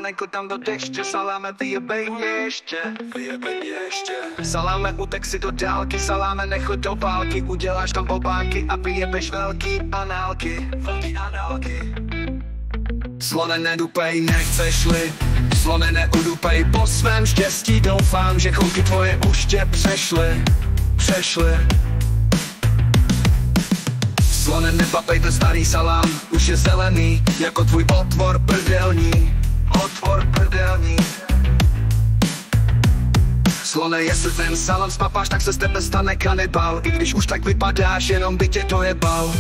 neko tam do deště, saláme vyjebej mě ještě. Saláme utek si do dálky, saláme nechod do války, uděláš tam obáky a vyjebeš velký análky. Slone, nedupej, nechceš-li, slone, neudupej po svém štěstí, doufám, že chvilky tvoje už tě přešly. Slone, nepapej ten starý salám, už je zelený, jako tvůj otvor prdelní. Slone, jestli ten salám spapáš, tak se z tebe stane kanibal, i když už tak vypadáš, jenom by tě dojebal.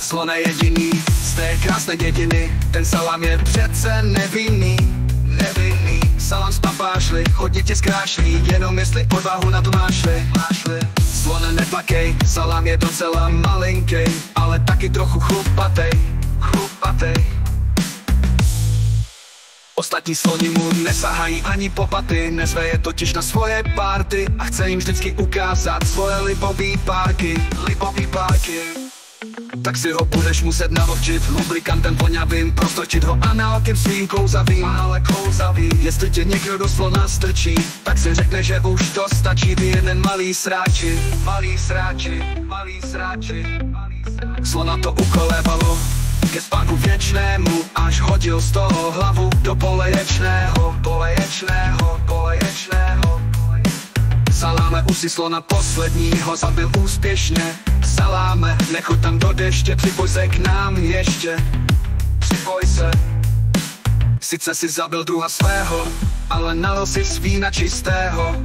Slone, jediný z té krásné dědiny, ten salám je přece nevinný. Salám spapáš-li, hodně tě zkrášlí, jenom jestli odvahu na to máš-li. Slone, neplakej, salám je docela malinkej, ale taky trochu chlupatej. Ostatní sloni mu nesahají ani po paty, nezve je totiž na svoje party a chce jim vždycky ukázat svoje libový párky. Tak si ho budeš muset navočit lubrikantem voňavým, prostočit ho análkem svým klouzavým. Jestli tě někdo do slona strčí, tak si řekne, že už to stačí, vy jeden malý sráči. Slona to ukolébalo ke spánku věčnému, až hodil z toho hlavu do poleječného. Saláme, už si slona posledního zabil úspěšně. Saláme, nechoď tam do deště, připoj se k nám ještě. Sice si zabil druha svého, ale nalil si z vína čistého.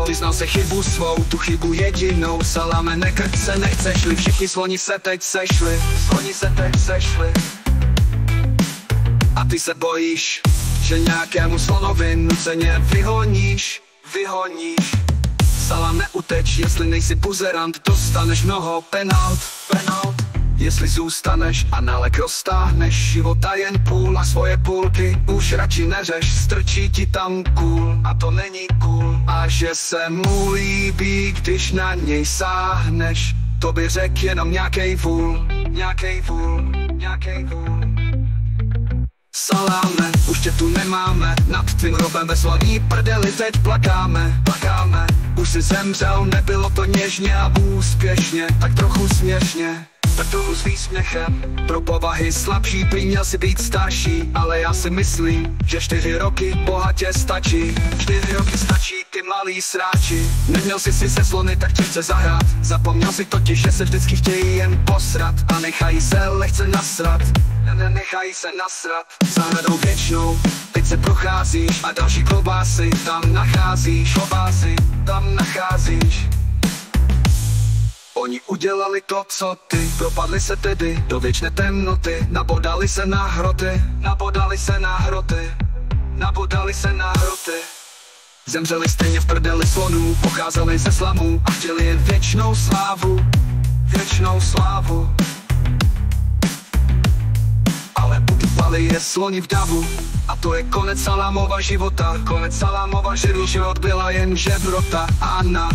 Vyznal se chybu svou, tu chybu jedinou. Saláme, nekrč se, nechceš-li, všichni sloni se teď sešli. A ty se bojíš, že nějakému slonovi nuceně vyhoníš. Salám, neuteč, jestli nejsi buzerant, dostaneš mnoho penalt. Jestli zůstaneš a nálek roztáhneš, života jen půl a svoje půlky už radši neřeš, strčí ti tam kůl a to není cool. A že se mu líbí, když na něj sáhneš, to by řek jenom nějakej vůl. Saláme, už tě tu nemáme, nad tvým hrobem ve sloní prdeli teď plakáme. Už si zemřel, nebylo to něžně a úspěšně, tak trochu směšně. Vrtulu s výsměchem, pro povahy slabší, prý měl si být starší, ale já si myslím, že 4 roky bohatě stačí. 4 roky stačí, ty malý sráči. Neměl jsi se slony, tak ti chce zahrát. Zapomněl si totiž, že se vždycky chtějí jen posrat a nechají se lehce nasrat. Zahradou věčnou, teď se procházíš a další klobásy tam nacházíš. Oni udělali to, co ty, propadli se tedy do věčné temnoty, nabodali se na hroty. Zemřeli stejně v prdeli slonů, pocházeli ze slamů a chtěli jen věčnou slávu. Ale utupali je sloni v davu a to je konec salámova života. Život byla jen žebrota. Anna